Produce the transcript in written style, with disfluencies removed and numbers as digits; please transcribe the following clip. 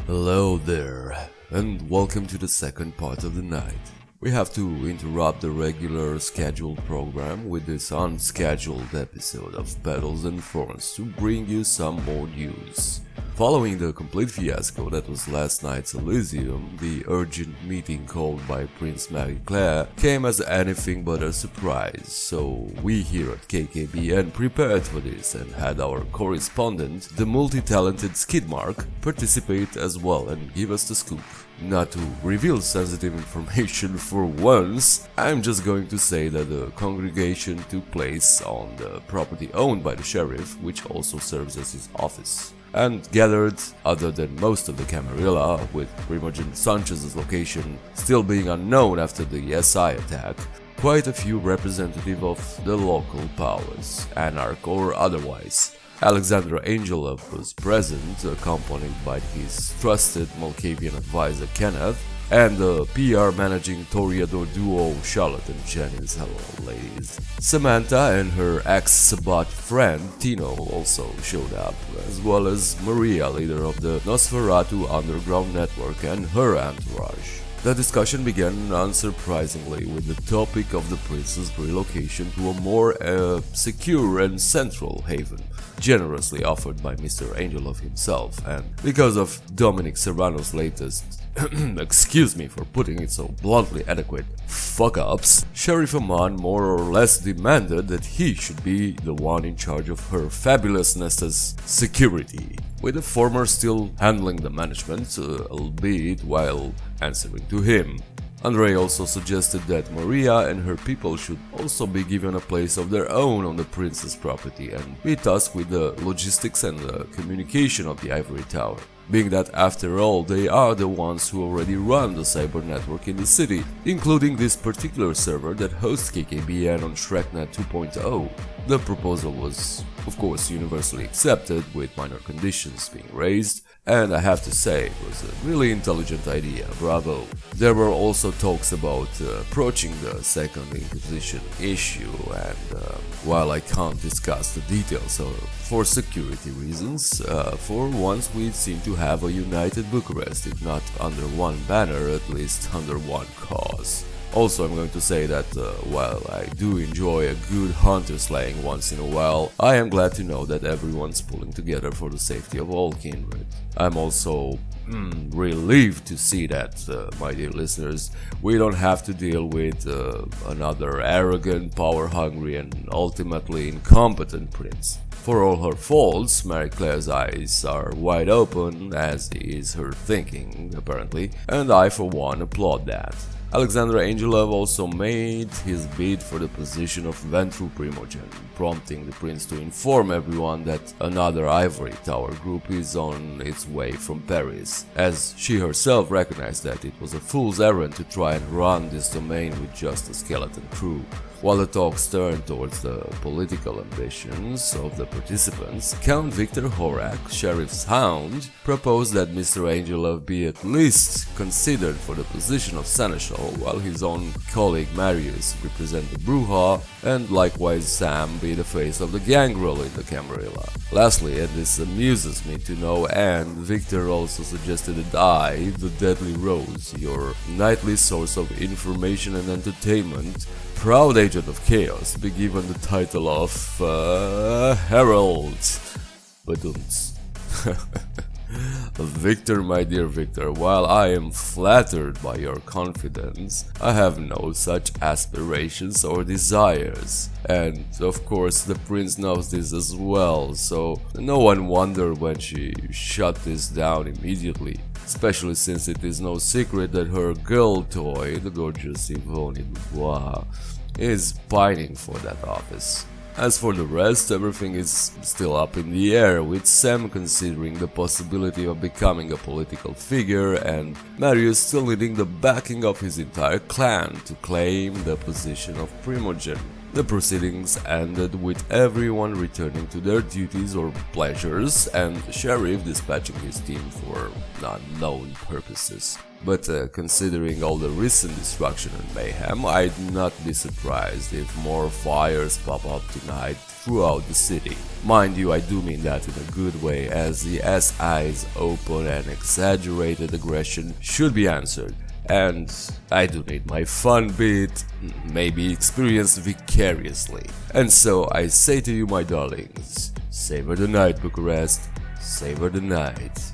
Hello there, and welcome to the second part of the night. We have to interrupt the regular scheduled program with this unscheduled episode of Petals and Thorns to bring you some more news. Following the complete fiasco that was last night's Elysium, the urgent meeting called by Prince Marie-Claire came as anything but a surprise, so we here at KKBN prepared for this and had our correspondent, the multi-talented Skidmark, participate as well and give us the scoop. Not to reveal sensitive information for once, I'm just going to say that the congregation took place on the property owned by the sheriff, which also serves as his office, and gathered, other than most of the Camarilla, with Primogen Sanchez's location still being unknown after the SI attack, quite a few representatives of the local powers, anarch or otherwise. Alexandra Angelov was present, accompanied by his trusted Malkavian advisor Kenneth, and the PR managing Toreador duo Charlotte and Janice. Hello ladies. Samantha and her ex-Sabat friend Tino also showed up, as well as Maria, leader of the Nosferatu underground network, and her entourage. The discussion began unsurprisingly with the topic of the prince's relocation to a more secure and central haven, generously offered by Mr. Angelov himself, and because of Dominic Serrano's latest excuse me for putting it so bluntly adequate fuck-ups, Sheriff Aman more or less demanded that he should be the one in charge of her fabulousness's security, with the former still handling the management, albeit while answering to him. Andre also suggested that Maria and her people should also be given a place of their own on the prince's property and be tasked with the logistics and the communication of the Ivory Tower, being that after all they are the ones who already run the cyber network in the city, including this particular server that hosts KKBN on Shreknet 2.0. The proposal was, of course, universally accepted, with minor conditions being raised, and I have to say it was a really intelligent idea, bravo. There were also talks about approaching the Second Inquisition issue, and while I can't discuss the details for security reasons, for once we seem to have a united Bucharest, if not under one banner, at least under one cause. Also, I'm going to say that while I do enjoy a good hunter slaying once in a while, I am glad to know that everyone's pulling together for the safety of all kindred. I'm also relieved to see that, my dear listeners, we don't have to deal with another arrogant, power-hungry and ultimately incompetent prince. For all her faults, Marie-Claire's eyes are wide open, as is her thinking, apparently, and I for one applaud that. Alexandra Angelov also made his bid for the position of Ventru Primogen, prompting the prince to inform everyone that another Ivory Tower group is on its way from Paris, as she herself recognized that it was a fool's errand to try and run this domain with just a skeleton crew. While the talks turned towards the political ambitions of the participants, Count Victor Horak, Sheriff's Hound, proposed that Mr. Angelov be at least considered for the position of Seneschal, while his own colleague Marius represent the Bruja, and likewise Sam be the face of the gangrel in the Camarilla. Lastly, and this amuses me to no end, Victor also suggested that I, the Deadly Rose, your nightly source of information and entertainment, proud agent of chaos, be given the title of Herald. Badumts. Victor, my dear Victor, while I am flattered by your confidence, I have no such aspirations or desires. And of course the prince knows this as well, so no one wondered when she shut this down immediately, especially since it is no secret that her girl toy, the gorgeous Yvonne Dubois, is pining for that office. As for the rest, everything is still up in the air, with Sam considering the possibility of becoming a political figure and Marius still needing the backing of his entire clan to claim the position of Primogen. The proceedings ended with everyone returning to their duties or pleasures and the sheriff dispatching his team for unknown purposes. But considering all the recent destruction and mayhem, I'd not be surprised if more fires pop up tonight throughout the city. Mind you, I do mean that in a good way, as the SI's open and exaggerated aggression should be answered. And I do need my fun bit, maybe experienced vicariously. And so I say to you, my darlings, savor the night, Bucharest, savor the night.